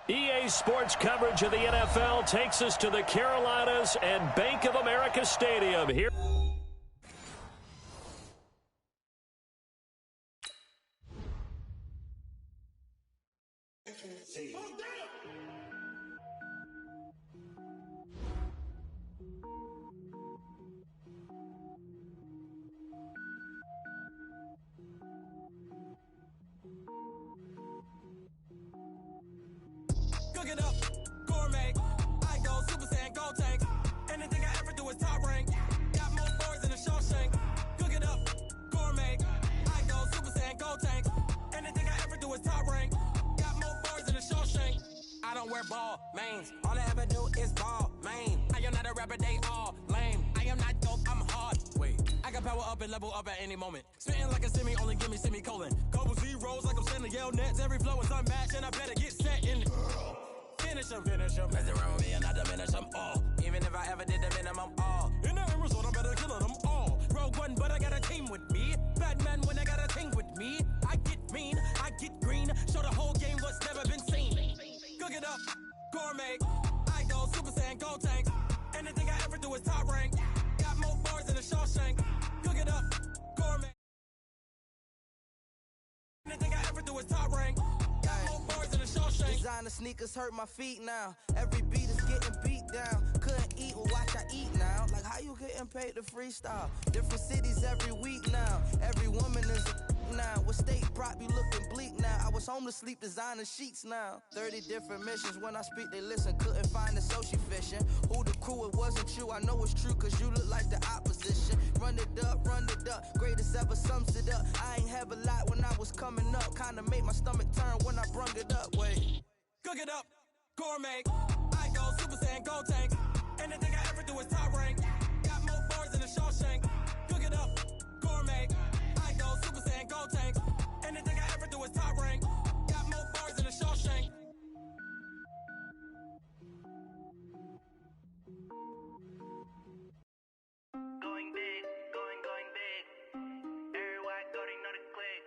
EA Sports coverage of the NFL takes us to the Carolinas and Bank of America Stadium here. Cook it up, gourmet. I go Super Saiyan, go tank. Anything I ever do is top rank. Got more boards than a Shawshank. Cook it up, gourmet. I go Super Saiyan, go tank. Anything I ever do is top rank. Got more boards than a Shawshank. I don't wear ball mains. All I ever do is ball main. I am not a rapper, they all lame. I am not dope, I'm hard. Wait, I can power up and level up at any moment. Spitting like a semi, only give me semicolon. Couple zeros like I'm sending yell nets. Every flow is unmatched and I better get set in it. Finish them. Mess around with me and I diminish them all. Even if I ever did the minimum all. In the end result, I'm better killing them all. Rogue One, but I got a team with me. Batman when I got a team with me. I get mean, I get green. Show the whole game what's never been seen. Cook it up, gourmet. I go Super Saiyan, go tank. Anything I ever do is top rank. Got more bars than a Shawshank. Cook it up, gourmet. Anything I ever do is top rank. Designer sneakers hurt my feet now. Every beat is getting beat down. Couldn't eat or watch I eat now. Like how you getting paid to freestyle? Different cities every week now. Every woman is a now. What state prop you looking bleak now? I was home to sleep designer sheets now. 30 different missions. When I speak they listen. Couldn't find the social fishing. Who the crew? It wasn't you. I know it's true cause you look like the opposition. Run it up. Greatest ever sums it up. I ain't have a lot when I was coming up. Kinda made my stomach turn when I brung it up. Wait. Cook it up, gourmet. I go Super Saiyan, go tank. Anything I ever do is top rank. Got more bars than a Shawshank. Cook it up, gourmet. I go Super Saiyan, go tank. Anything I ever do is top rank. Got more bars than a Shawshank. Going big, going big. Everywhere I go, they know the click.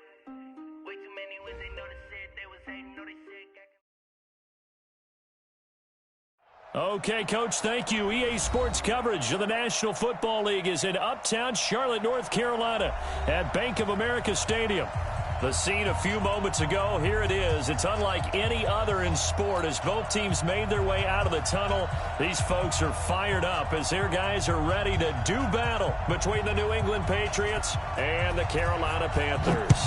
Way too many when they know the shit. They was hating, know they shit. Okay, Coach, thank you. EA Sports coverage of the National Football League is in uptown Charlotte, North Carolina at Bank of America Stadium. The scene a few moments ago, here it is. It's unlike any other in sport as both teams made their way out of the tunnel. These folks are fired up as their guys are ready to do battle between the New England Patriots and the Carolina Panthers.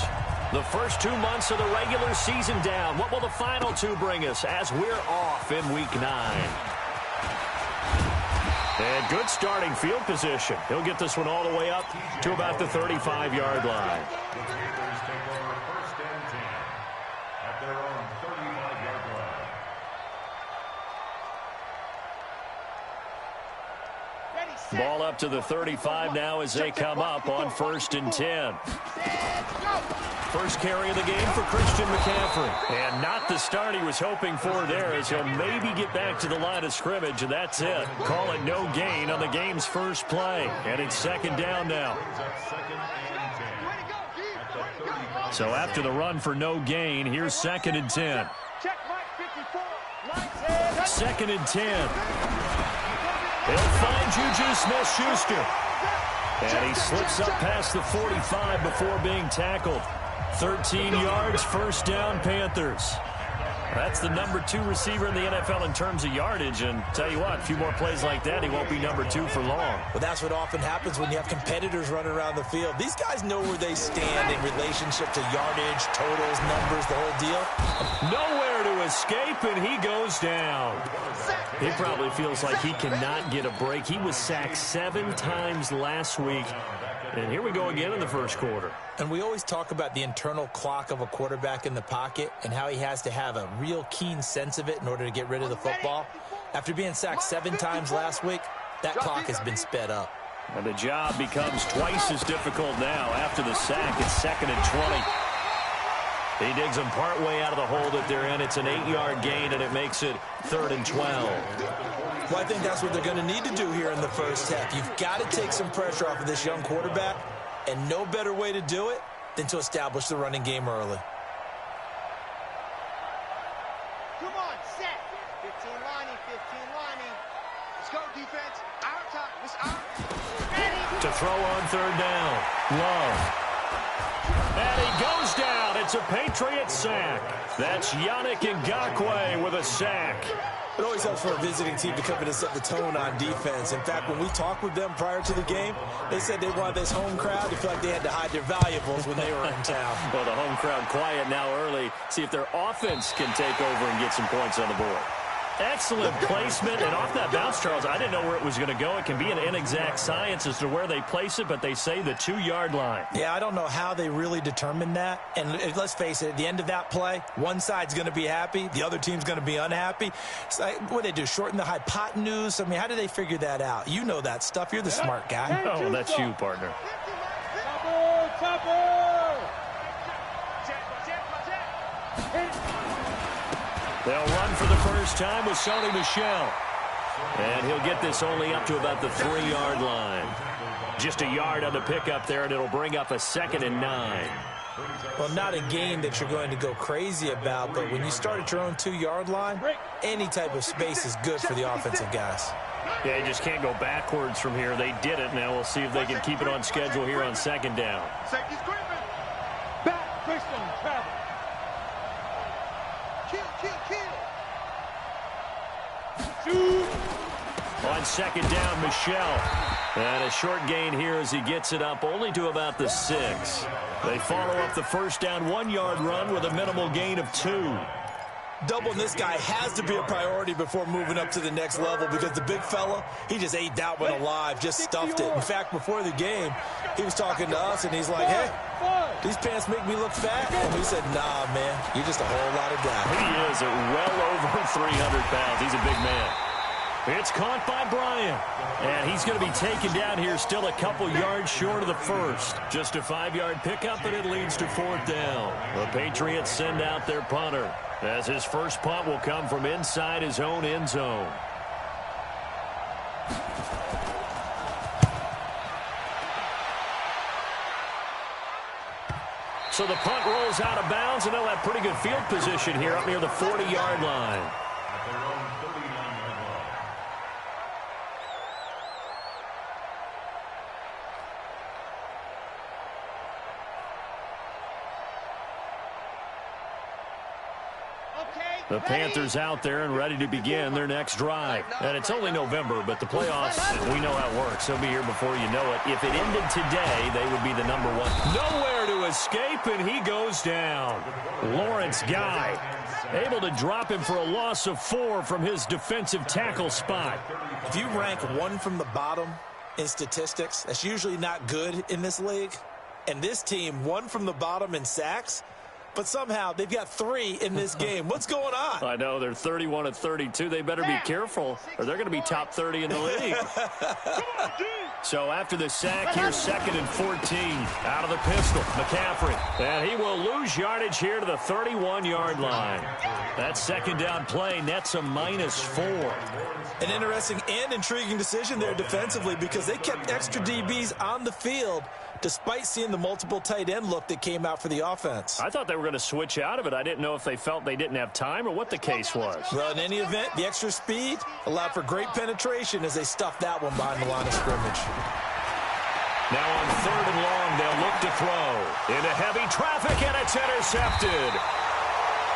The first 2 months of the regular season down. What will the final two bring us as we're off in Week 9? And good starting field position. He'll get this one all the way up to about the 35-yard line. Ball up to the 35 now as they come up on 1st and 10. First carry of the game for Christian McCaffrey. And not the start he was hoping for there as he'll maybe get back to the line of scrimmage, and that's it. Call it no gain on the game's first play. And it's 2nd down now. So after the run for no gain, here's 2nd and 10. 2nd and 10. They'll find Juju Smith-Schuster. And he slips up past the 45 before being tackled. 13 yards, 1st down, Panthers. That's the number 2 receiver in the NFL in terms of yardage. And tell you what, a few more plays like that, he won't be number 2 for long. Well, that's what often happens when you have competitors running around the field. These guys know where they stand in relationship to yardage, totals, numbers, the whole deal. Nowhere to escape, and he goes down. He probably feels like he cannot get a break. He was sacked 7 times last week. And here we go again in the first quarter. And we always talk about the internal clock of a quarterback in the pocket and how he has to have a real keen sense of it in order to get rid of the football. After being sacked 7 times last week, that clock has been sped up. And the job becomes twice as difficult now. After the sack, it's 2nd and 20. He digs them partway out of the hole that they're in. It's an 8-yard gain, and it makes it 3rd and 12. Well, I think that's what they're going to need to do here in the first half. You've got to take some pressure off of this young quarterback, and no better way to do it than to establish the running game early. Come on, set. throw on third down. Love. And he goes down. It's a Patriot sack. That's Yannick Ngakoue with a sack. It always helps for a visiting team to come in and set the tone on defense. In fact, when we talked with them prior to the game, they said they wanted this home crowd to feel like they had to hide their valuables when they were in town. Well, the home crowd quiet now early. See if their offense can take over and get some points on the board. Excellent placement, and off that bounce, Charles, I didn't know where it was going to go. It can be an inexact science as to where they place it, but they say the 2-yard line. Yeah, I don't know how they really determined that. And let's face it, at the end of that play, one side's going to be happy, the other team's going to be unhappy. It's like, what do they do, shorten the hypotenuse? I mean, how do they figure that out? You know that stuff. You're the smart guy. Oh, that's you, partner. They'll run for the first time with Sony Michel. And he'll get this only up to about the 3-yard line. Just a yard on the pickup there, and it'll bring up a 2nd and 9. Well, not a game that you're going to go crazy about, but when you start at your own 2-yard line, any type of space is good for the offensive guys. Yeah, you just can't go backwards from here. They did it. Now we'll see if they can keep it on schedule here on 2nd down. Back, Christian, travel. On 2nd down, Michel. And a short gain here as he gets it up only to about the 6. They follow up the first down 1-yard run with a minimal gain of 2. Doubling this guy has to be a priority before moving up to the next level because the big fella, he just ate that one alive, just stuffed it. In fact, before the game, he was talking to us, and he's like, hey, these pants make me look fat. And we said, nah, man, you're just a whole lot of guy. He is at well over 300 pounds. He's a big man. It's caught by Bryant. And he's going to be taken down here still a couple yards short of the first. Just a 5-yard pickup, and it leads to 4th down. The Patriots send out their punter, as his first punt will come from inside his own end zone. So the punt rolls out of bounds, and they'll have pretty good field position here up near the 40-yard line. The Panthers out there and ready to begin their next drive. And it's only November, but the playoffs, we know how it works. They'll be here before you know it. If it ended today, they would be the number 1. Nowhere to escape, and he goes down. Lawrence Guy able to drop him for a loss of 4 from his defensive tackle spot. If you rank 1 from the bottom in statistics, that's usually not good in this league. And this team, 1 from the bottom in sacks, but somehow they've got 3 in this game. What's going on? I know, they're 31 of 32. They better be careful, or they're going to be top 30 in the league. So after the sack, here's 2nd and 14. Out of the pistol, McCaffrey. And he will lose yardage here to the 31-yard line. That 2nd down play nets a -4. An interesting and intriguing decision there defensively because they kept extra DBs on the field despite seeing the multiple tight end look that came out for the offense. I thought they were going to switch out of it. I didn't know if they felt they didn't have time or what the case was. Well, in any event, the extra speed allowed for great penetration as they stuffed that one behind the line of scrimmage. Now on 3rd and long, they'll look to throw. Into heavy traffic, and it's intercepted.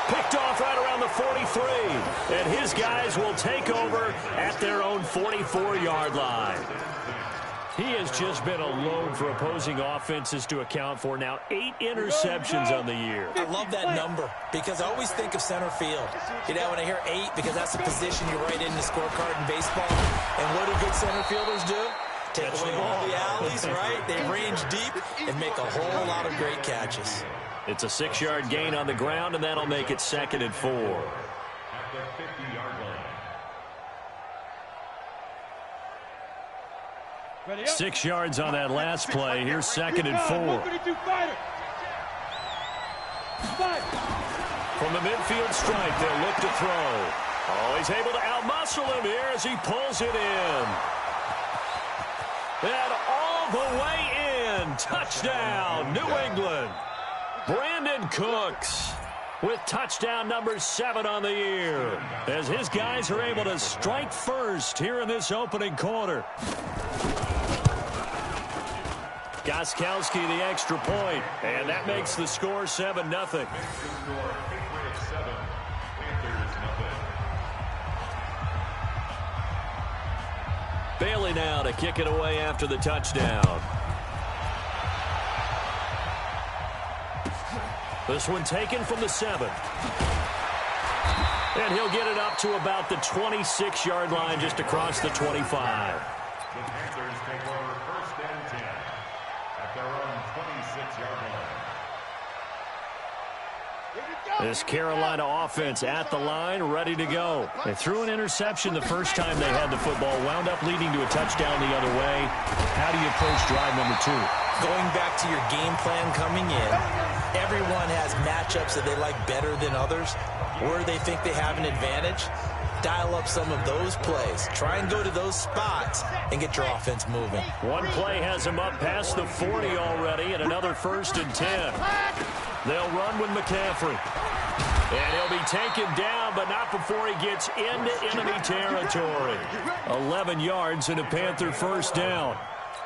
Picked off right around the 43. And his guys will take over at their own 44-yard line. He has just been a load for opposing offenses to account for. Now 8 interceptions on the year. I love that number because I always think of center field. You know, when I hear 8, because that's the position you write in the scorecard in baseball. And what do good center fielders do? Take away all the alleys, right? They range deep and make a whole lot of great catches. It's a 6-yard gain on the ground, and that'll make it 2nd and 4. 6 yards on that last play. Here's 2nd and 4. From the midfield stripe, they'll look to throw. Oh, he's able to outmuscle him here as he pulls it in. And all the way in. Touchdown, New England. Brandon Cooks with touchdown number 7 on the year as his guys are able to strike first here in this opening quarter. Gostkowski the extra point, and that makes the score 7-0. Bailey now to kick it away after the touchdown. This one taken from the 7. And he'll get it up to about the 26-yard line, just across the 25. The Panthers take over 1st and 10 at their own 26-yard line. This Carolina offense at the line, ready to go. They threw an interception the first time they had the football, wound up leading to a touchdown the other way. How do you approach drive number 2? Going back to your game plan coming in, everyone has matchups that they like better than others, where they think they have an advantage. Dial up some of those plays. Try and go to those spots and get your offense moving. One play has him up past the 40 already, and another 1st and 10. They'll run with McCaffrey. And he'll be taken down, but not before he gets into enemy territory. 11 yards and a Panther 1st down.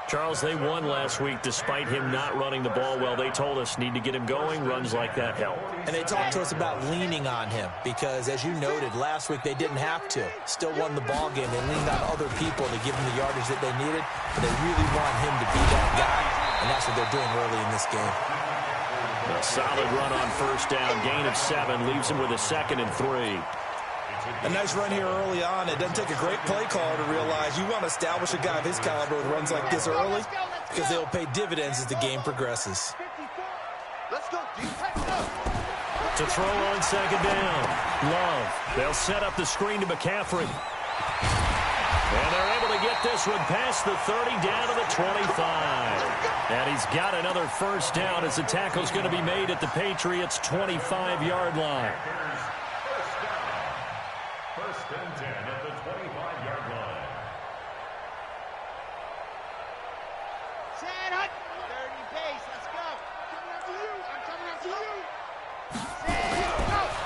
Charles, they won last week despite him not running the ball well. They told us need to get him going. Runs like that help. And they talked to us about leaning on him because, as you noted, last week they didn't have to. Still won the ball game. They leaned on other people to give them the yardage that they needed. But they really want him to be that guy, and that's what they're doing early in this game. A solid run on 1st down. Gain of 7 leaves him with a 2nd and 3. A nice run here early on. It doesn't take a great play caller to realize you want to establish a guy of his caliber with runs like this early because they'll pay dividends as the game progresses. To throw on 2nd down. Love. They'll set up the screen to McCaffrey. And they're able to get this one past the 30 down to the 25. And he's got another 1st down as the tackle's going to be made at the Patriots' 25-yard line. 1st and 10 at the 25-yard line. Sad Hut, 30 pace, let's go. Coming after you, I'm coming after you.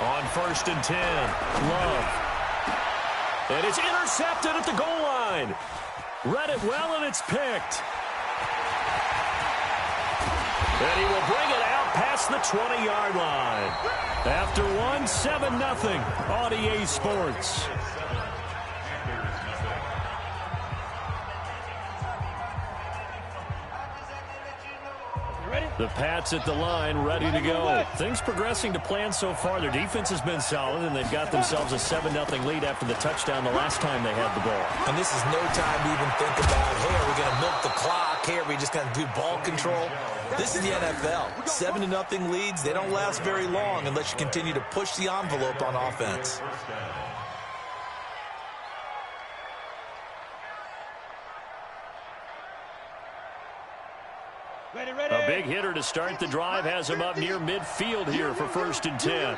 On 1st and 10, Love. And it's intercepted at the goal line. Read it well, and it's picked. And he will bring it out past the 20-yard line. After one, 7-0 on EA Sports. The Pats at the line, ready to go. Things progressing to plan so far. Their defense has been solid, and they've got themselves a 7-0 lead after the touchdown the last time they had the ball. And this is no time to even think about, hey, are we going to milk the clock? Hey, are we just going to do ball control? This is the NFL. 7-0 leads, they don't last very long unless you continue to push the envelope on offense. A big hitter to start the drive has him up near midfield here for 1st and 10.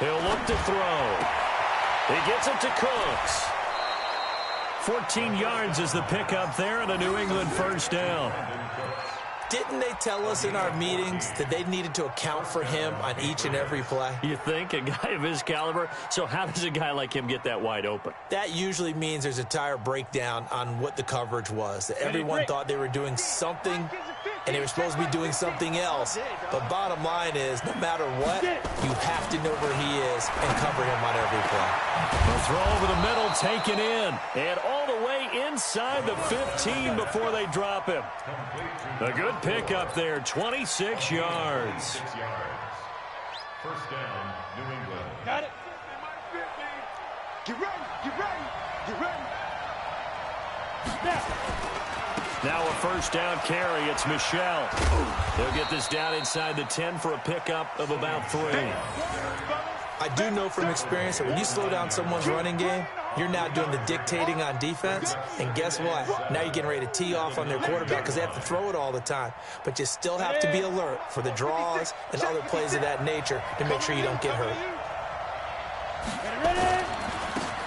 He'll look to throw. He gets it to Cooks. 14 yards is the pickup there and a New England 1st down. Didn't they tell us in our meetings that they needed to account for him on each and every play? You think? A guy of his caliber? So how does a guy like him get that wide open? That usually means there's a tire breakdown on what the coverage was. That everyone thought they were doing something, and they were supposed to be doing something else. But bottom line is, no matter what, you have to know where he is and cover him on every play. The throw over the middle, taken in, and all the way inside the 15 before they drop him. A good pickup there, 26 yards. 1st down, New England. Got it. Get ready, get ready, get ready. Now a 1st down carry. It's Michelle. They'll get this down inside the 10 for a pickup of about 3. I do know from experience that when you slow down someone's running game, you're now doing the dictating on defense. And guess what? Now you're getting ready to tee off on their quarterback because they have to throw it all the time. But you still have to be alert for the draws and other plays of that nature to make sure you don't get hurt.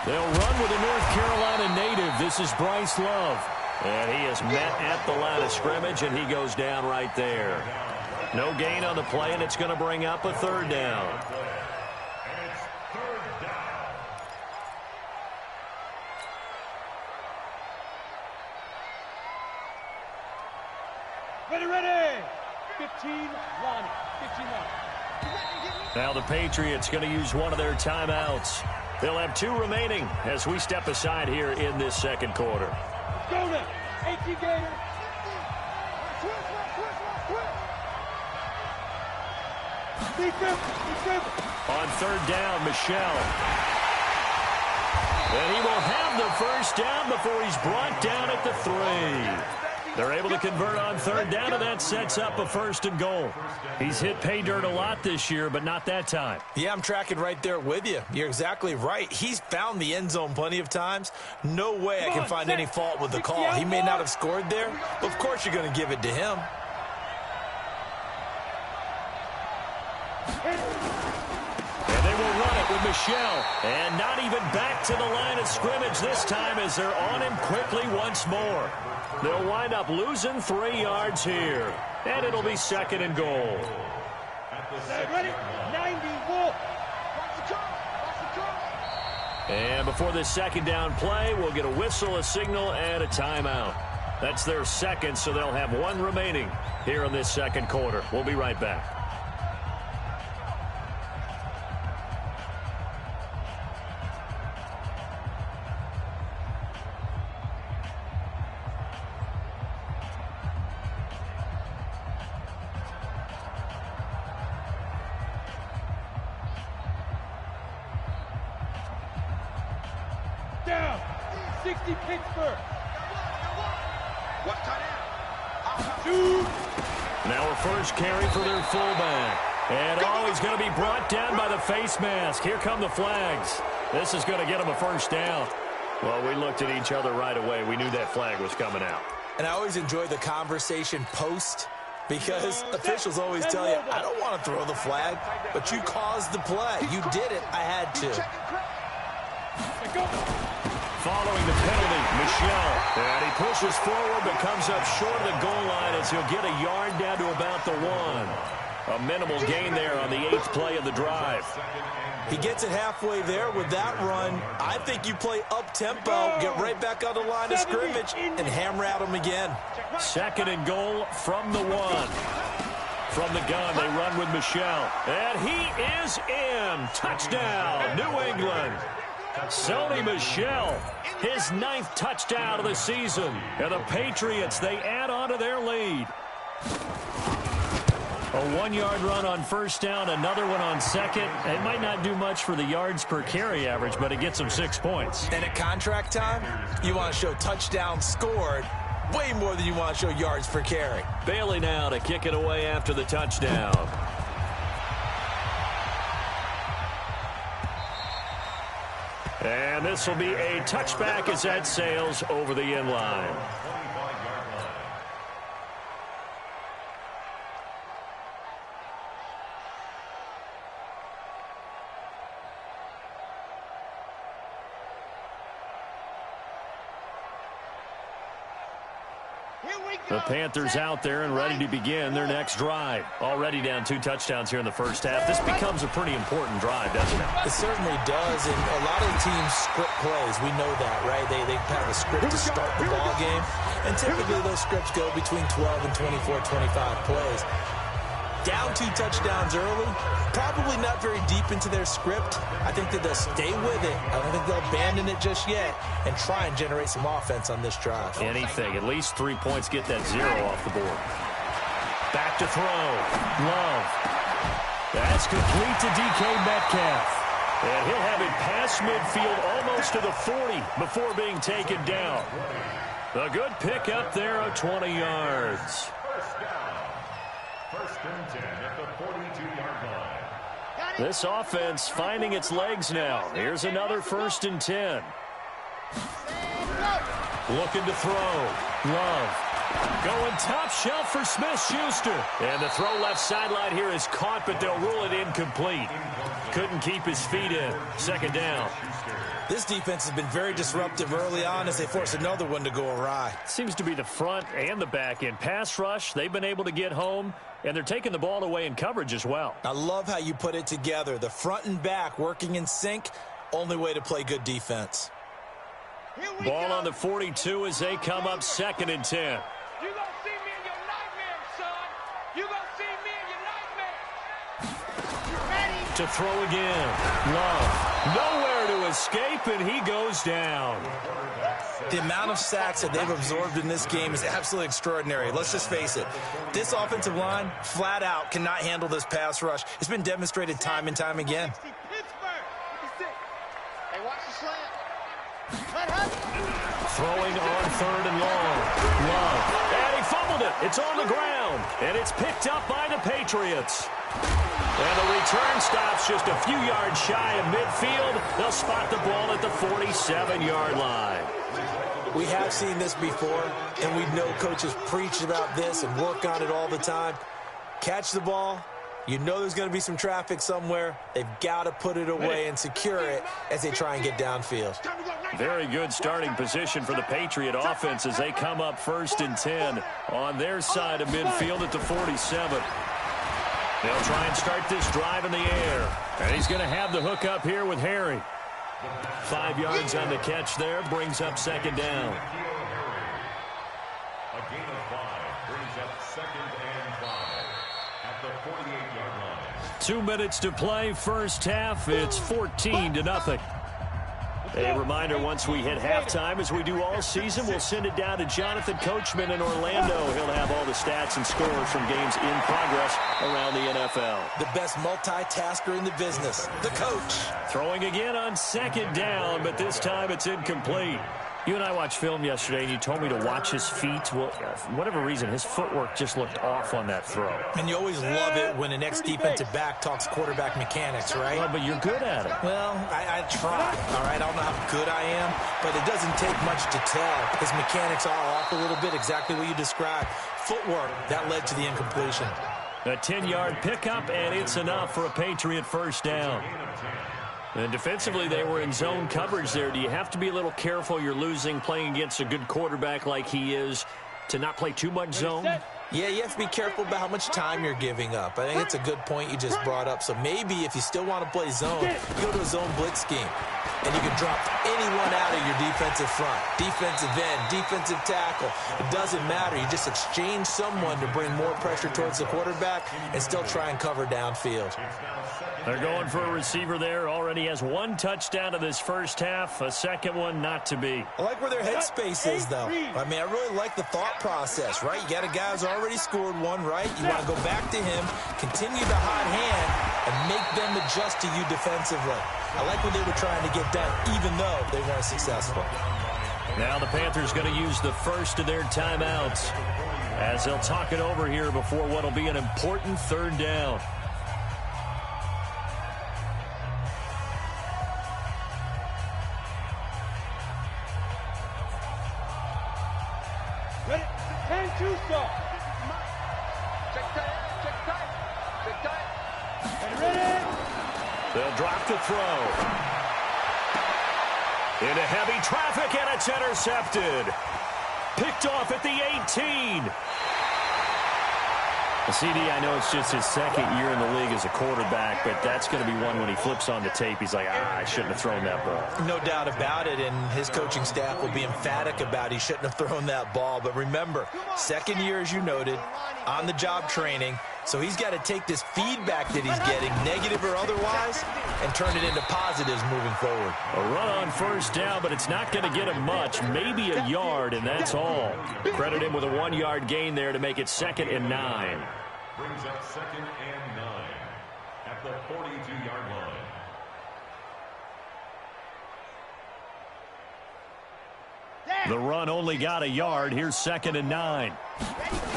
They'll run with a North Carolina native. This is Bryce Love. And he is met at the line of scrimmage, and he goes down right there. No gain on the play, and it's going to bring up a 3rd down. Ready. 15-1. 15-1. Now the Patriots going to use one of their timeouts. They'll have 2 remaining as we step aside here in this second quarter. Let's go now. 18 Gator. Defense. On third down, Michelle. And he will have the first down before he's brought down at the 3. They're able to convert on third down, and that sets up a 1st and goal. He's hit pay dirt a lot this year, but not that time. Yeah, I'm tracking right there with you. You're exactly right. He's found the end zone plenty of times. No way I can find any fault with the call. He may not have scored there, but of course you're going to give it to him. And they will run it with Michelle. And not even back to the line of scrimmage this time as they're on him quickly once more. They'll wind up losing 3 yards here. And it'll be 2nd and goal. Ready? 91. And before this 2nd down play, we'll get a whistle, a signal, and a timeout. That's their 2nd, so they'll have 1 remaining here in this 2nd quarter. We'll be right back. Down. 60 Pittsburgh. What's tight end? 2. Now a first carry for their fullback. And he's going to be brought down by the face mask. Here come the flags. This is going to get him a 1st down. Well, we looked at each other right away. We knew that flag was coming out. And I always enjoy the conversation post because officials always tell you, I don't want to throw the flag, but you caused the play. You did it. I had to. Following the penalty, Michelle. And he pushes forward but comes up short of the goal line as he'll get a yard down to about the 1. A minimal gain there on the 8th play of the drive. He gets it halfway there with that run. I think you play up-tempo, get right back on the line of scrimmage, and hammer at him again. 2nd and goal from the 1. From the gun, they run with Michelle. And he is in. Touchdown, New England. Sony Michel, his 9th touchdown of the season. And the Patriots, they add on to their lead. A 1-yard run on 1st down, another one on 2nd. It might not do much for the yards per carry average, but it gets them 6 points. And at contract time, you want to show touchdowns scored way more than you want to show yards per carry. Bailey now to kick it away after the touchdown. And this will be a touchback as that sails over the end line. The Panthers out there and ready to begin their next drive. Already down 2 touchdowns here in the first half. This becomes a pretty important drive, doesn't it? It certainly does, and a lot of teams script plays. We know that, right? They have a script to start the ball game, and typically those scripts go between 12 and 24, 25 plays. Down 2 touchdowns early, probably not very deep into their script. I think that they'll stay with it. I don't think they'll abandon it just yet and try and generate some offense on this drive. Anything. At least 3 points, get that 0 off the board. Back to throw. Love. That's complete to DK Metcalf. And he'll have it past midfield almost to the 40 before being taken down. A good pick up there of 20 yards. First and 10 at the 42-yard line. This offense finding its legs now. Here's another 1st and 10. Looking to throw. Love. Going top shelf for Smith-Schuster. And the throw left sideline here is caught, but they'll rule it incomplete. Couldn't keep his feet in. 2nd down. This defense has been very disruptive early on as they force another one to go awry. Seems to be the front and the back end. Pass rush, they've been able to get home, and they're taking the ball away in coverage as well. I love how you put it together. The front and back working in sync, only way to play good defense. Ball on the 42 as they come up 2nd and 10. You gonna see me in your nightmares, You gonna see me in your nightmare. Ready? To throw again. Love. Nowhere to escape, and he goes down. The amount of sacks that they've absorbed in this game is absolutely extraordinary. Let's just face it. This offensive line, flat out, cannot handle this pass rush. It's been demonstrated time and time again. Hey, watch the slant. Throwing on 3rd and long. Love. And he fumbled it. It's on the ground. And it's picked up by the Patriots. And the return stops just a few yards shy of midfield. They'll spot the ball at the 47-yard line. We have seen this before, and we know coaches preach about this and work on it all the time. Catch the ball. You know there's going to be some traffic somewhere. They've got to put it away and secure it as they try and get downfield. Very good starting position for the Patriot offense as they come up 1st and 10 on their side of midfield at the 47. They'll try and start this drive in the air. And he's going to have the hook up here with Harry. 5 yards on the catch there, brings up 2nd down. A gain of 5 brings up 2nd and 5 at the 48-yard line. 2 minutes to play, first half. It's 14-0. A reminder, once we hit halftime, as we do all season, we'll send it down to Jonathan Coachman in Orlando. He'll have all the stats and scores from games in progress around the NFL. The best multitasker in the business, the coach. Throwing again on 2nd down, but this time it's incomplete. You and I watched film yesterday, and you told me to watch his feet. Well, for whatever reason, his footwork just looked off on that throw. And you always love it when an ex-defensive back talks quarterback mechanics, right? Well, but you're good at it. Well, I try, all right? I don't know how good I am, but it doesn't take much to tell. His mechanics are off a little bit, exactly what you described. Footwork, that led to the incompletion. A 10-yard pickup, and it's enough for a Patriot first down. And defensively, they were in zone coverage there. Do you have to be a little careful? You're losing, playing against a good quarterback like he is, to not play too much zone? Yeah, you have to be careful about how much time you're giving up. I think it's a good point you just brought up. So maybe if you still want to play zone, you go to a zone blitz scheme. And you can drop anyone out of your defensive front, defensive end, defensive tackle. It doesn't matter. You just exchange someone to bring more pressure towards the quarterback and still try and cover downfield. They're going for a receiver there. Already has 1 touchdown in this first half. A second one not to be. I like where their headspace is, though. I mean, I really like the thought process, right? You got a guy who's already scored one, right? You want to go back to him, continue the hot hand, and make them adjust to you defensively. I like what they were trying to get done, even though they weren't successful. Now the Panthers going to use the first of their timeouts as they'll talk it over here before what will be an important 3rd down. Ready? 10-2 stop. Check tight. Check tight. Check tight. Ready? They'll drop the throw. Into heavy traffic, and it's intercepted. Picked off at the 18. CD, I know it's just his 2nd year in the league as a quarterback, but that's going to be one when he flips on the tape. He's like, I shouldn't have thrown that ball. No doubt about it, and his coaching staff will be emphatic about he shouldn't have thrown that ball. But remember, 2nd year, as you noted, on-the-job training. So he's got to take this feedback that he's getting, negative or otherwise, and turn it into positives moving forward. A run on 1st down, but it's not going to get him much. Maybe a yard, and that's all. Credit him with a 1-yard gain there to make it 2nd and 9. Brings up 2nd and 9 at the 42-yard line. The run only got a yard. Here's 2nd and 9.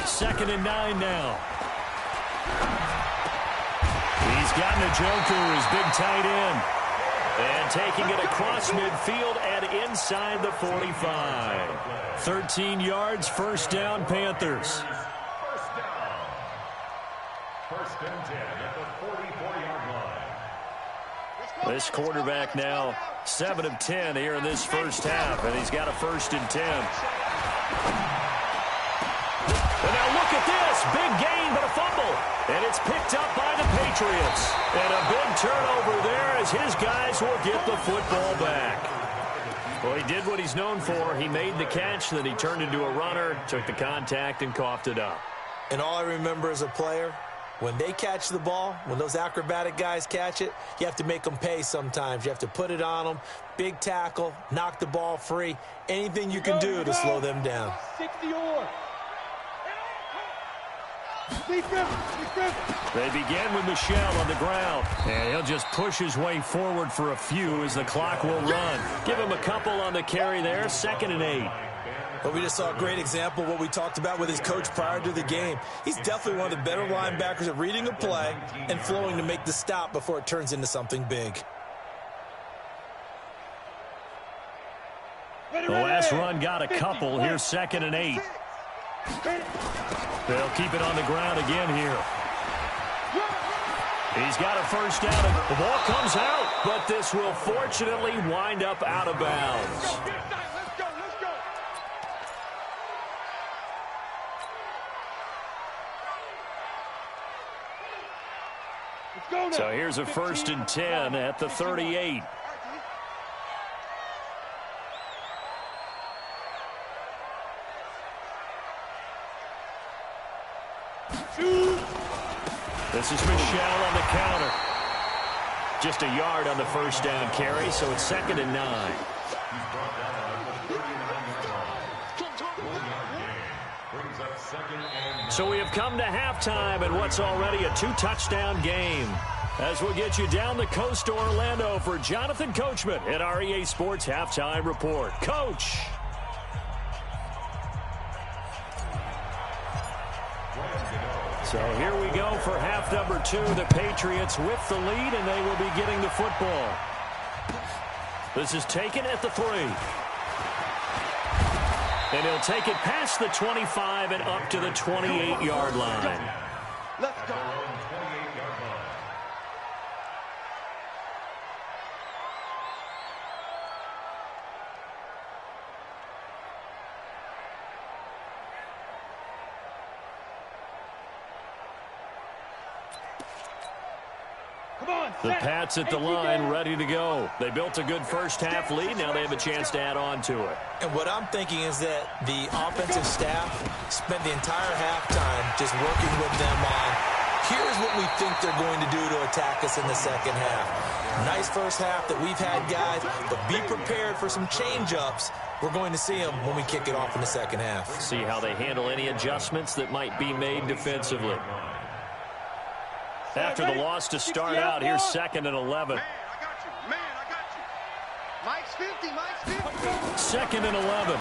2nd and 9 now. He's got Njoku, his big tight end. And taking it across midfield and inside the 45. 13 yards, 1st down, Panthers. 1st and 10 at the 44-yard line. This quarterback now 7 of 10 here in this first half, and he's got a 1st and 10. And now look at this. Big gain, but a fumble. And it's picked up by the Patriots. And a big turnover there as his guys will get the football back. Well, he did what he's known for. He made the catch, then he turned into a runner, took the contact, and coughed it up. And all I remember as a player, when they catch the ball, when those acrobatic guys catch it, you have to make them pay sometimes. You have to put it on them, big tackle, knock the ball free, anything you can do to slow them down. 60-or. They begin with Michel on the ground, and he'll just push his way forward for a few as the clock will run. Give him a couple on the carry there, 2nd and 8. But we just saw a great example of what we talked about with his coach prior to the game. He's definitely one of the better linebackers at reading a play and flowing to make the stop before it turns into something big. The last run got a couple. Here's 2nd and 8. They'll keep it on the ground again here. He's got a first down. The ball comes out, but this will fortunately wind up out of bounds. So here's a 1st and 10 at the 38. This is Michel on the counter. Just a yard on the first down carry, so it's 2nd and 9. So we have come to halftime in what's already a 2-touchdown game. As we'll get you down the coast to Orlando for Jonathan Coachman at our EA Sports Halftime Report. Coach! So here we go for half number 2. The Patriots with the lead, and they will be getting the football. This is taken at the 3. And he'll take it past the 25 and up to the 28-yard line. Let's go. The Pats at the line, ready to go. They built a good first-half lead. Now they have a chance to add on to it. And what I'm thinking is that the offensive staff spent the entire halftime just working with them on, here's what we think they're going to do to attack us in the second half. Nice first half that we've had, guys, but be prepared for some change-ups. We're going to see them when we kick it off in the second half. See how they handle any adjustments that might be made defensively. After the loss to start out, here's 2nd and 11. Man, I got you. Man, I got you. Mike's 50. Mike's 50. 2nd and 11.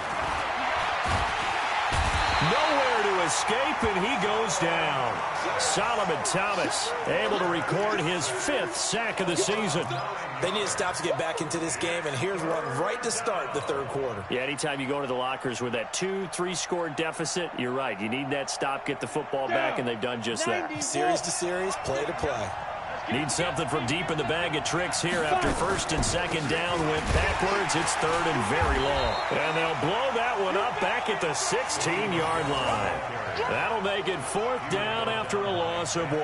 Nowhere to escape, and he goes down. Solomon Thomas able to record his 5th sack of the season. They need to stop to get back into this game, and here's one right to start the 3rd quarter. Yeah, anytime you go into the lockers with that 2-3 score deficit, you're right. You need that stop, get the football back, and they've done just that. Series to series, play to play. Need something from deep in the bag of tricks here after 1st and 2nd down. Went backwards. It's 3rd and very long. And they'll blow that one up back at the 16-yard line. That'll make it 4th down after a loss of 1.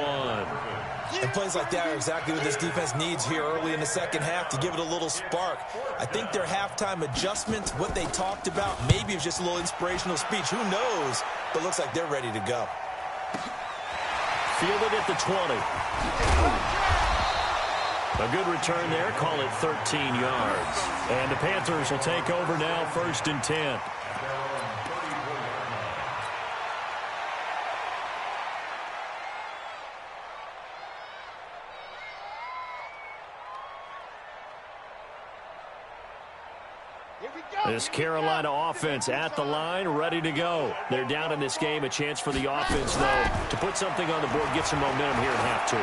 And plays like that are exactly what this defense needs here early in the second half to give it a little spark. I think their halftime adjustments, what they talked about, maybe it was just a little inspirational speech. Who knows? But it looks like they're ready to go. Fielded at the 20. A good return there. Call it 13 yards. And the Panthers will take over now, 1st and 10. This Carolina offense at the line, ready to go. They're down in this game. A chance for the offense, though, to put something on the board, get some momentum here at half 2.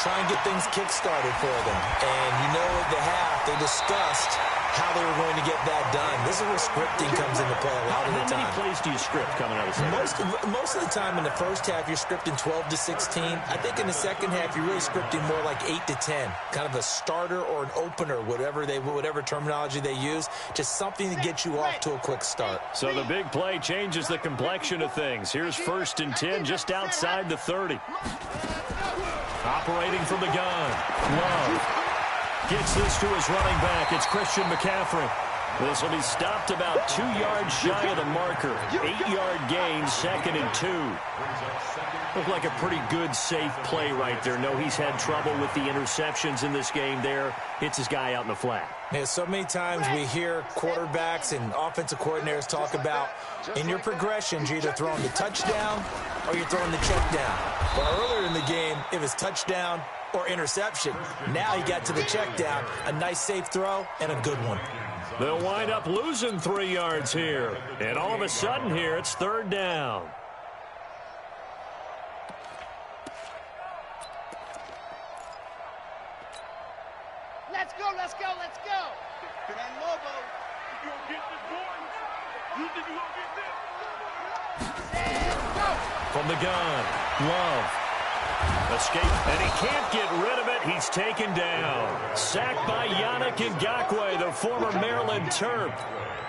Try and get things kick-started for them. And you know at the half, they discussed how they were going to get that done. This is where scripting comes into play a lot of the time. How many plays do you script coming out of the second? Most of the time in the first half, you're scripting 12 to 16. I think in the second half, you're really scripting more like 8 to 10. Kind of a starter or an opener, whatever terminology they use. Just something to get you off to a quick start. So the big play changes the complexion of things. Here's 1st and 10 just outside the 30. Operating from the gun. Love gets this to his running back. It's Christian McCaffrey. This will be stopped about 2 yards shy of the marker. 8-yard gain, 2nd and 2. Looked like a pretty good, safe play right there. No, he's had trouble with the interceptions in this game there. Hits his guy out in the flat. Yeah, so many times we hear quarterbacks and offensive coordinators talk about in your progressions, you're either throwing the touchdown or you're throwing the check down. But earlier in the game, it was touchdown or interception. Now he got to the check down, a nice safe throw and a good one. They'll wind up losing 3 yards here. And all of a sudden here, it's 3rd down. Let's go, let's go, let's go. Lobo. You gonna get this, boy? You think you gonna get this? Go. From the gun, Love. Escape, and he can't get rid of it. He's taken down. Sacked by Yannick Ngakoue, the former Maryland Terp.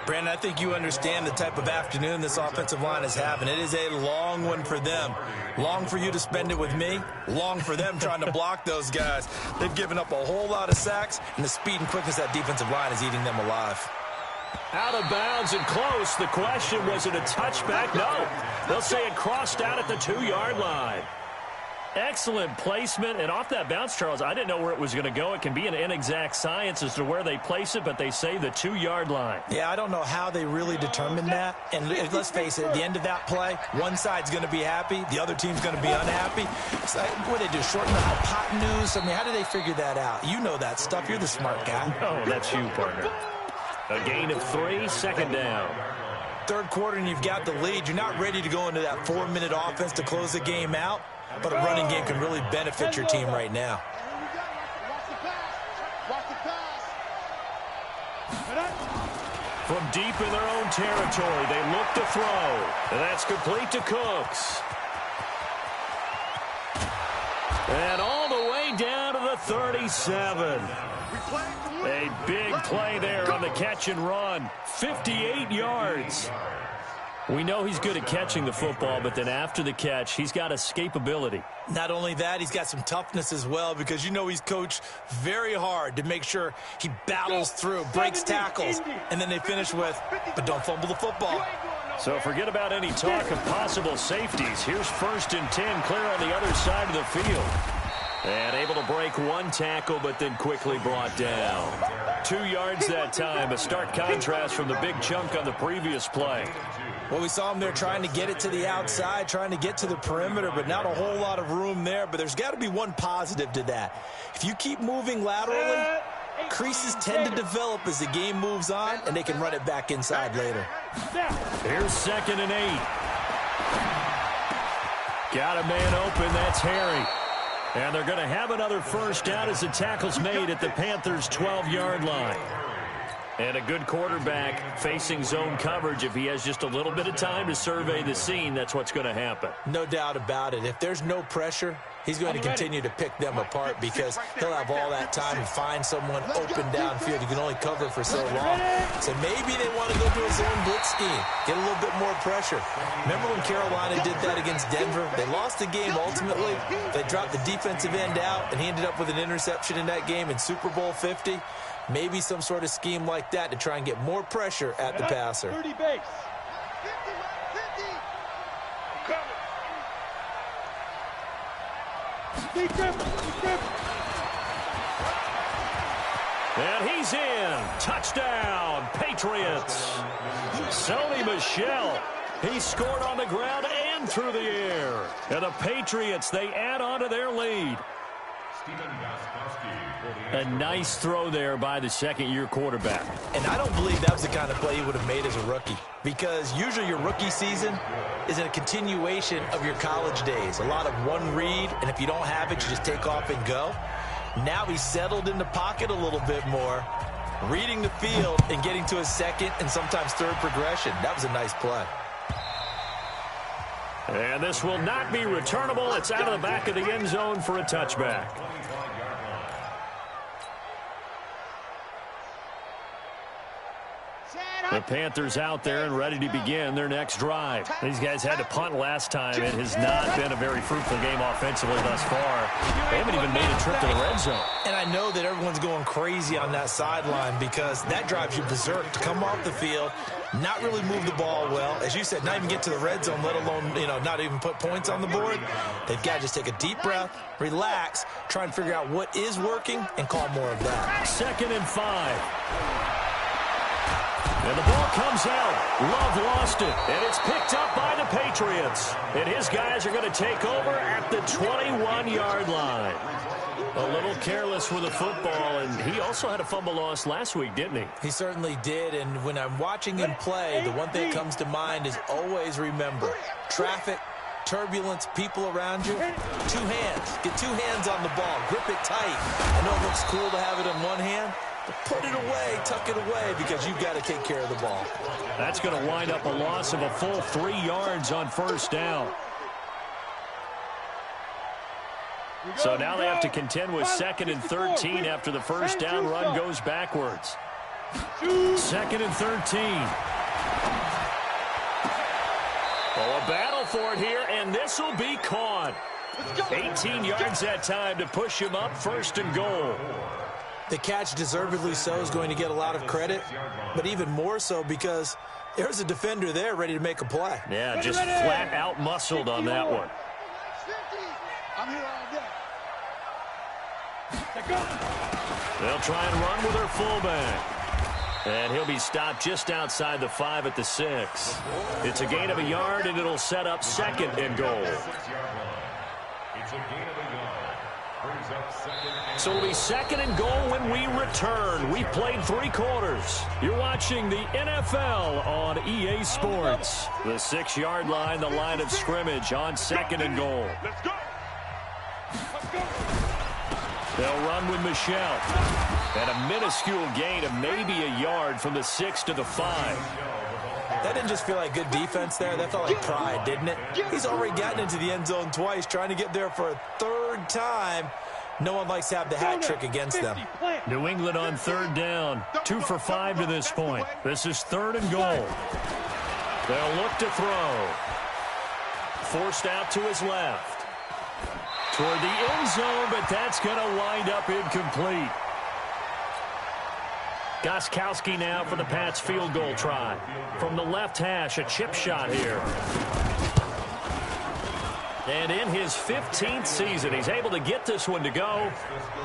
Brandon, I think you understand the type of afternoon this offensive line is having. It is a long one for them. Long for you to spend it with me. Long for them trying to block those guys. They've given up a whole lot of sacks, and the speed and quickness of that defensive line is eating them alive. Out of bounds and close. The question, was it a touchback? No. They'll say it crossed out at the 2-yard line. Excellent placement, and off that bounce, Charles, I didn't know where it was going to go. It can be an inexact science as to where they place it, but they say the 2-yard line. Yeah, I don't know how they really determined that. And let's face it, at the end of that play, one side's going to be happy, the other team's going to be unhappy. So, what did they do, shorten the hypotenuse? I mean, how did they figure that out? You know that stuff. You're the smart guy. Oh, that's you, partner. A gain of 3, 2nd down. Third quarter, and you've got the lead. You're not ready to go into that 4-minute offense to close the game out. But a running game can really benefit your team right now. From deep in their own territory, they look to throw. And that's complete to Cooks. And all the way down to the 37. A big play there on the catch and run. 58 yards. We know he's good at catching the football, but then after the catch, he's got escapability. Not only that, he's got some toughness as well, because you know he's coached very hard to make sure he battles through, breaks tackles, and then they finish with, but don't fumble the football. So forget about any talk of possible safeties. Here's 1st and 10, clear on the other side of the field. And able to break 1 tackle, but then quickly brought down. 2 yards that time, a stark contrast from the big chunk on the previous play. Well, we saw him there trying to get it to the outside, trying to get to the perimeter, but not a whole lot of room there. But there's got to be one positive to that. If you keep moving laterally, creases tend to develop as the game moves on, and they can run it back inside later. Here's 2nd and 8. Got a man open, that's Harry. And they're going to have another 1st down as the tackle's made at the Panthers' 12-yard line. And a good quarterback facing zone coverage. If he has just a little bit of time to survey the scene, that's what's going to happen. No doubt about it. If there's no pressure, he's going to continue to pick them apart because he'll have all that time to find someone open downfield. You can only cover for so long. So maybe they want to go to a zone blitz scheme, get a little bit more pressure. Remember when Carolina did that against Denver? They lost the game ultimately. They dropped the defensive end out, and he ended up with an interception in that game in Super Bowl 50. Maybe some sort of scheme like that to try and get more pressure at the passer. 30 base. And he's in. Touchdown, Patriots. Sony Michel. He scored on the ground and through the air. And the Patriots, they add on to their lead. A nice throw there by the 2nd-year quarterback. And I don't believe that was the kind of play he would have made as a rookie, because usually your rookie season is a continuation of your college days. A lot of one read, and if you don't have it, you just take off and go. Now he's settled in the pocket a little bit more, reading the field and getting to his 2nd and sometimes 3rd progression. That was a nice play. And this will not be returnable. It's out of the back of the end zone for a touchback. Set The Panthers out there and ready to begin their next drive. These guys had to punt last time. It has not been a very fruitful game offensively thus far. They haven't even made a trip to the red zone. And I know that everyone's going crazy on that sideline because that drives you berserk to come off the field, not really move the ball well. As you said, not even get to the red zone, let alone, not even put points on the board. They've got to just take a deep breath, relax, try and figure out what is working, and call more of that. 2nd and 5. And the ball comes out. Love lost it. And it's picked up by the Patriots. And his guys are going to take over at the 21-yard line. A little careless with the football, and he also had a fumble loss last week, didn't he? He certainly did, and when I'm watching him play, the one thing that comes to mind is always remember, traffic, turbulence, people around you, 2 hands. Get 2 hands on the ball. Grip it tight. I know it looks cool to have it in one hand, but put it away, tuck it away, because you've got to take care of the ball. That's going to wind up a loss of a full 3 yards on 1st down. So now they have to contend with 2nd and 13 after the 1st down run goes backwards. 2nd and 13. Oh, a battle for it here, and this will be caught. 18 yards that time to push him up 1st and goal. The catch, deservedly so, is going to get a lot of credit, but even more so because there's a defender there ready to make a play. Yeah, just flat out muscled on that one. I'm here all day. They'll try and run with their fullback. And he'll be stopped just outside the 5 at the 6. It's a gain of a yard, and it'll set up 2nd and goal. It's a gain of a yard. Brings up 2nd. So it'll be 2nd and goal when we return. We've played 3 quarters. You're watching the NFL on EA Sports. The 6-yard line, the line of scrimmage on 2nd and goal. Let's go. Let's go. They'll run with Michelle. And a minuscule gain of maybe a yard from the 6 to the 5. That didn't just feel like good defense there. That felt like pride, didn't it? He's already gotten into the end zone twice, trying to get there for a 3rd time. No one likes to have the hat trick against them. New England on 3rd down. 2 for 5 to this point. This is 3rd and goal. They'll look to throw. Forced out to his left. Toward the end zone, but that's going to wind up incomplete. Gostkowski now for the Pats field goal try. From the left hash, a chip shot here. And in his 15th season, he's able to get this one to go.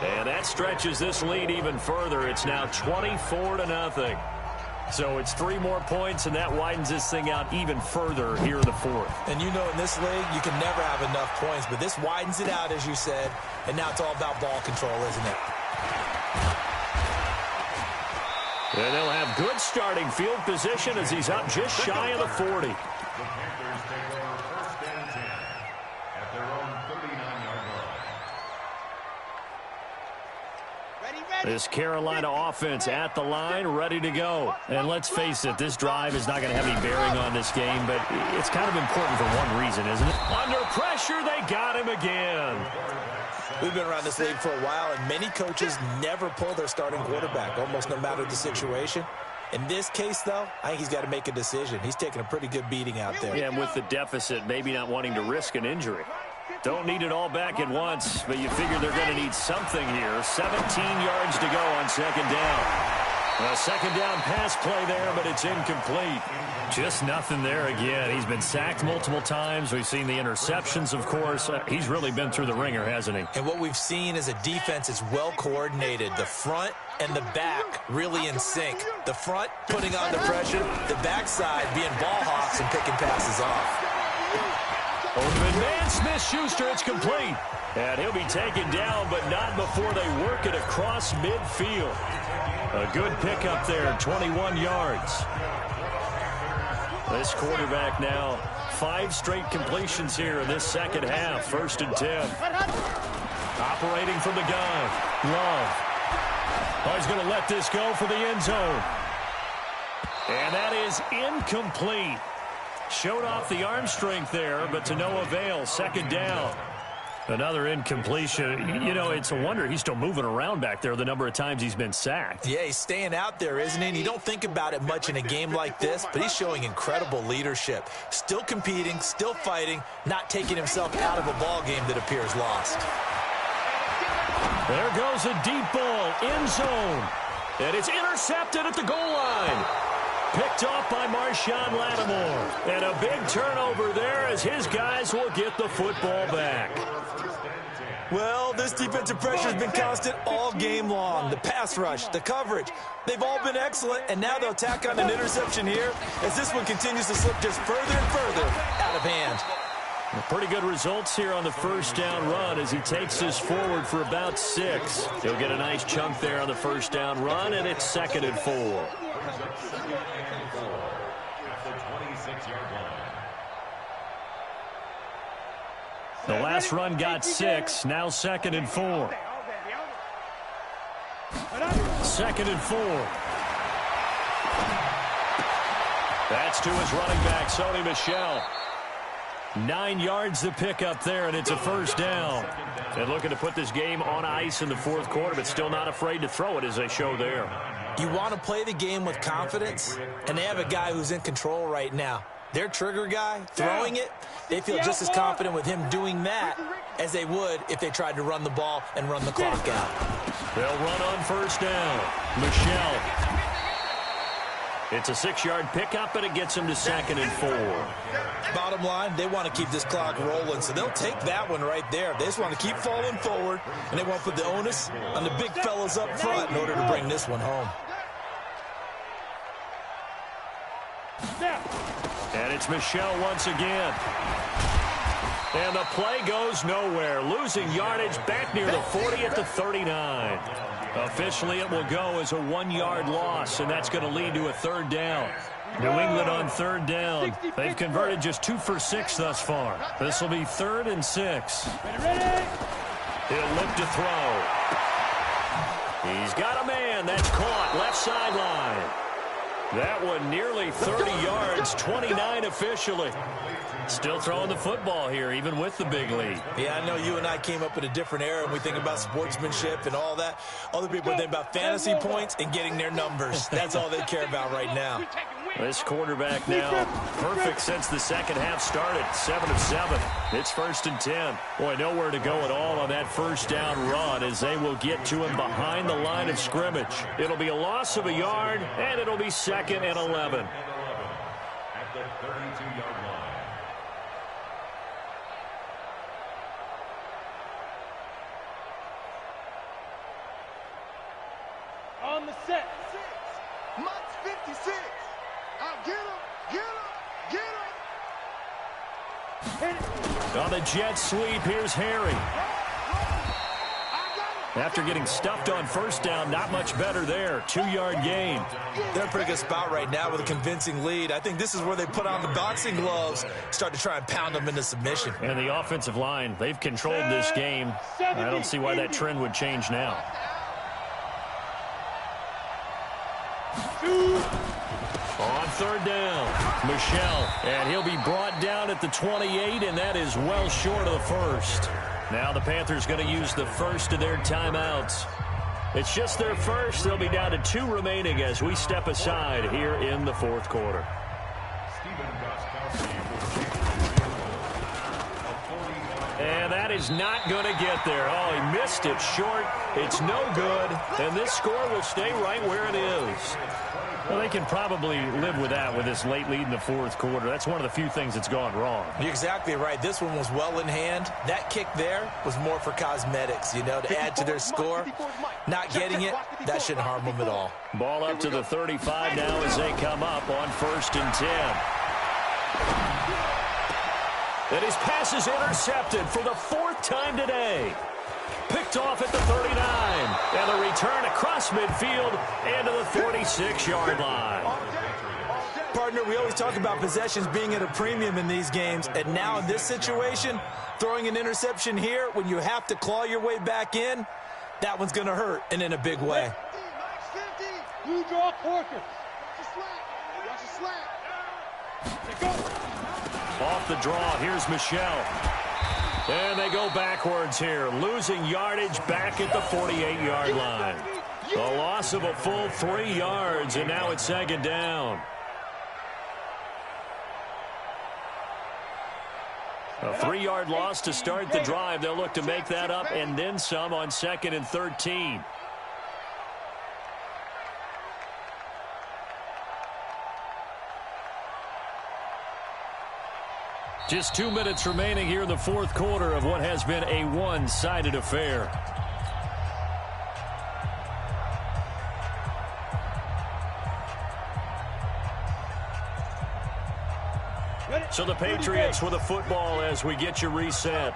And that stretches this lead even further. It's now 24-0. So it's 3 more points, and that widens this thing out even further here in the 4th. And you know in this league, you can never have enough points, but this widens it out, as you said, and now it's all about ball control, isn't it? And they'll have good starting field position as he's up just shy of the 40. The Panthers take over 1st and 10 at their own 39-yard line. This Carolina offense at the line, ready to go. And let's face it, this drive is not going to have any bearing on this game, but it's kind of important for one reason, isn't it? Under pressure, they got him again. We've been around this league for a while, and many coaches never pull their starting quarterback, almost no matter the situation. In this case, though, I think he's got to make a decision. He's taking a pretty good beating out there. Yeah, and with the deficit, maybe not wanting to risk an injury. Don't need it all back at once, but you figure they're going to need something here. 17 yards to go on 2nd down. A 2nd down pass play there, but it's incomplete. Just nothing there again. He's been sacked multiple times. We've seen the interceptions, of course. He's really been through the ringer, hasn't he? And what we've seen is a defense is well coordinated. The front and the back really in sync. The front putting on the pressure, the backside being ball hawks and picking passes off. Open man, Smith-Schuster, it's complete. And he'll be taken down, but not before they work it across midfield. A good pickup there, 21 yards. This quarterback now, 5 straight completions here in this 2nd half, 1st and 10. Operating from the gun, Love. Oh, he's going to let this go for the end zone. And that is incomplete. Showed off the arm strength there, but to no avail. 2nd down. Another incompletion. You know, it's a wonder he's still moving around back there the number of times he's been sacked. Yeah, he's staying out there, isn't he? And you don't think about it much in a game like this, but he's showing incredible leadership. Still competing, still fighting, not taking himself out of a ball game that appears lost. There goes a deep ball, end zone. And it's intercepted at the goal line. Picked off by Marshawn Lattimore. And a big turnover there as his guys will get the football back. Well, this defensive pressure has been constant all game long. The pass rush, the coverage, they've all been excellent, and now they'll tack on an interception here as this one continues to slip just further and further out of hand. Pretty good results here on the first down run as he takes this forward for about 6. He'll get a nice chunk there on the first down run, and it's 2nd and 4. At the 26-yard line. The last run got 6, now 2nd and 4. 2nd and 4. That's to his running back, Sony Michel. 9 yards to pick up there, and it's a first down. And looking to put this game on ice in the fourth quarter, but still not afraid to throw it as they show there. You want to play the game with confidence, and they have a guy who's in control right now. Their trigger guy, throwing it, they feel just as confident with him doing that as they would if they tried to run the ball and run the clock out. They'll run on first down. Michel. It's a 6-yard pickup, and it gets him to 2nd and 4. Bottom line, they want to keep this clock rolling, so they'll take that one right there. They just want to keep falling forward, and they want to put the onus on the big fellas up front in order to bring this one home. And it's Michel once again. And the play goes nowhere. Losing yardage back near the 40 at the 39. Officially, it will go as a 1-yard loss, and that's going to lead to a 3rd down. New England on 3rd down. They've converted just 2 for 6 thus far. This will be 3rd and 6. He'll look to throw. He's got a man. That's caught. Left sideline. That one nearly 30 yards, 29 officially. Still throwing the football here, even with the big lead. Yeah, I know you and I came up in a different era, and we think about sportsmanship and all that. Other people think about fantasy points and getting their numbers. That's all they care about right now. This quarterback now, perfect since the second half started. 7 of 7. It's 1st and 10. Boy, nowhere to go at all on that first down run as they will get to him behind the line of scrimmage. It'll be a loss of a yard, and it'll be 2nd and 11. At the 32-yard line. On the set. Mutts 56. I'll get him, get him, get him. On the jet sweep, here's Harry. After getting stuffed on first down, not much better there. 2-yard gain. They're in a pretty good spot right now with a convincing lead. I think this is where they put on the boxing gloves, start to try and pound them into submission. And the offensive line, they've controlled this game. I don't see why that trend would change now. On 3rd down, Michel, and he'll be brought down at the 28, and that is well short of the first. Now the Panthers going to use the first of their timeouts. It's just their first. They'll be down to 2 remaining as we step aside here in the fourth quarter. And that is not going to get there. Oh, he missed it short. It's no good, and this score will stay right where it is. Well, they can probably live with that with this late lead in the fourth quarter. That's one of the few things that's gone wrong. You're exactly right. This one was well in hand. That kick there was more for cosmetics, you know, to add to their score. Not getting it, that shouldn't harm them at all. Ball up to the 35 now as they come up on 1st and 10. And his pass is intercepted for the 4th time today. Picked off at the 39. And a return across midfield and to the 46-yard line. Partner, we always talk about possessions being at a premium in these games. And now in this situation, throwing an interception here when you have to claw your way back in, that one's going to hurt, and in a big way. Blue draw Corker. Watch the slant. Off the draw, here's Michel. And they go backwards here, losing yardage back at the 48-yard line. A loss of a full 3 yards, and now it's second down. A 3-yard loss to start the drive. They'll look to make that up and then some on 2nd and 13. Just 2 minutes remaining here in the fourth quarter of what has been a one-sided affair. So the Patriots with a football as we get you reset.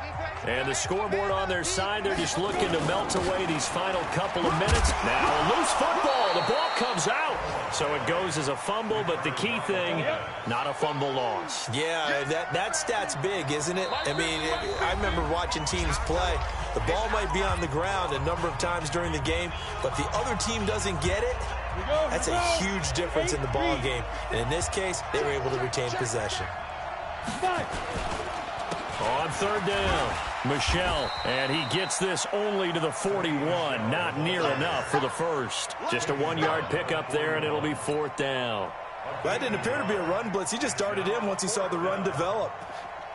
And the scoreboard on their side, they're just looking to melt away these final couple of minutes. Now a loose football. The ball comes out. So it goes as a fumble, but the key thing, not a fumble loss. Yeah, that stat's big, isn't it? I mean, I remember watching teams play. The ball might be on the ground a number of times during the game, but the other team doesn't get it. That's a huge difference in the ball game. And in this case, they were able to retain possession. On third down, Michel, and he gets this only to the 41. Not near enough for the first. Just a 1-yard pickup there, and it'll be fourth down. That didn't appear to be a run blitz. He just darted in once he saw the run develop.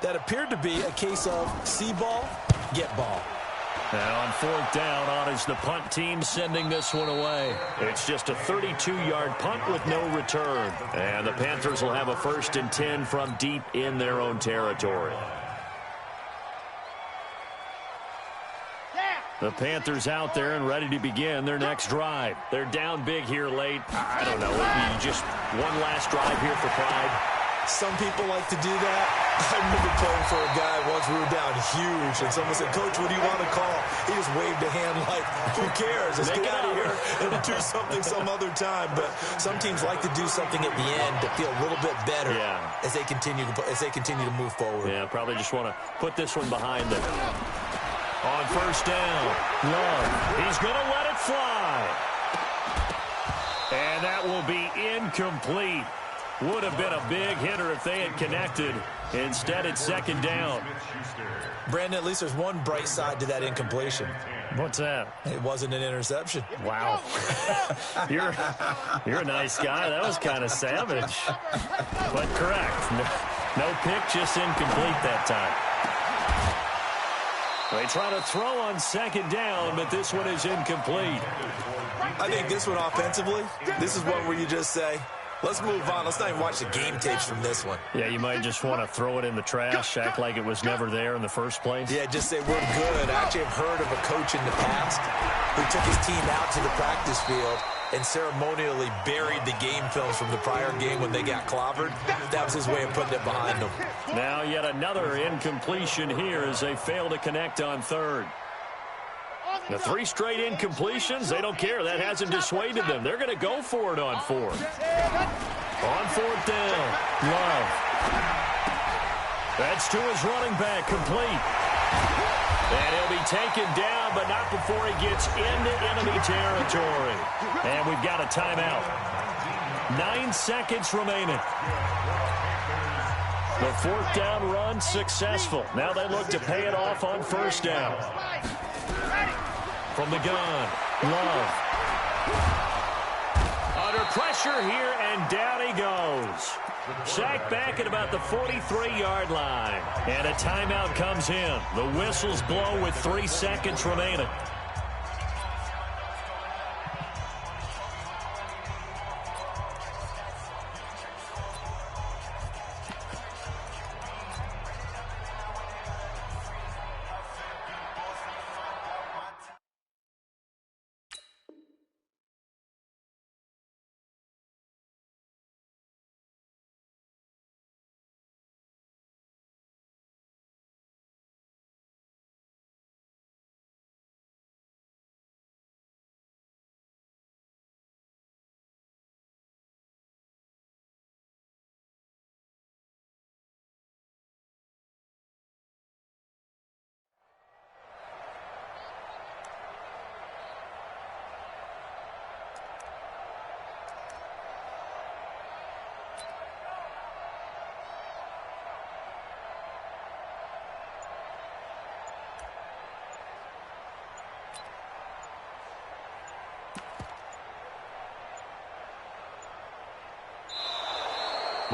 That appeared to be a case of see ball, get ball. Now on fourth down, on is the punt team sending this one away. It's just a 32-yard punt with no return. And the Panthers will have a 1st and 10 from deep in their own territory. The Panthers out there and ready to begin their next drive. They're down big here late. I don't know. Just one last drive here for pride. Some people like to do that. I remember playing for a guy once. We were down huge, and someone said, "Coach, what do you want to call?" He just waved a hand like, "Who cares? Let's get out of here and do something some other time." But some teams like to do something at the end to feel a little bit better as they continue to move forward. Yeah, probably just want to put this one behind them. On first down, Lurk. He's going to let it fly. And that will be incomplete. Would have been a big hitter if they had connected. Instead, it's second down. Brandon, at least there's one bright side to that incompletion. What's that? It wasn't an interception. Wow. You're a nice guy. That was kind of savage. But correct. No pick, just incomplete that time. They try to throw on second down, but this one is incomplete. I think this one offensively, this is one where you just say, let's move on. Let's not even watch the game tapes from this one. Yeah, you might just want to throw it in the trash, act like it was never there in the first place. Yeah, just say we're good. I actually have heard of a coach in the past who took his team out to the practice field and ceremonially buried the game films from the prior game when they got clobbered. That was his way of putting it behind them. Now yet another incompletion here as they fail to connect on third. The 3 straight incompletions, they don't care. That hasn't dissuaded them. They're going to go for it on fourth. On fourth down, Love. That's to his running back, complete. And he'll be taken down, but not before he gets into enemy territory. And we've got a timeout. 9 seconds remaining. The fourth down run successful. Now they look to pay it off on first down. From the gun, Love. Under pressure here, and down he goes. Sacked back at about the 43-yard line. And a timeout comes in. The whistles blow with 3 seconds remaining.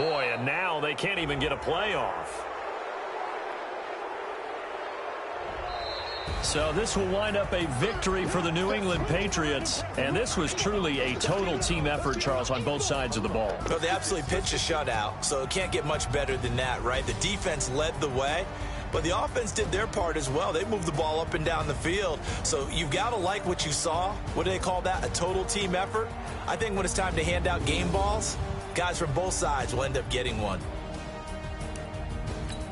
Boy, and now they can't even get a play off. So this will wind up a victory for the New England Patriots. And this was truly a total team effort, Charles, on both sides of the ball. Well, they absolutely pitched a shutout, so it can't get much better than that, right? The defense led the way, but the offense did their part as well. They moved the ball up and down the field. So you've got to like what you saw. What do they call that? A total team effort? I think when it's time to hand out game balls, guys from both sides will end up getting one.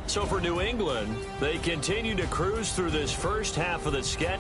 So for New England, they continue to cruise through this first half of the sketch.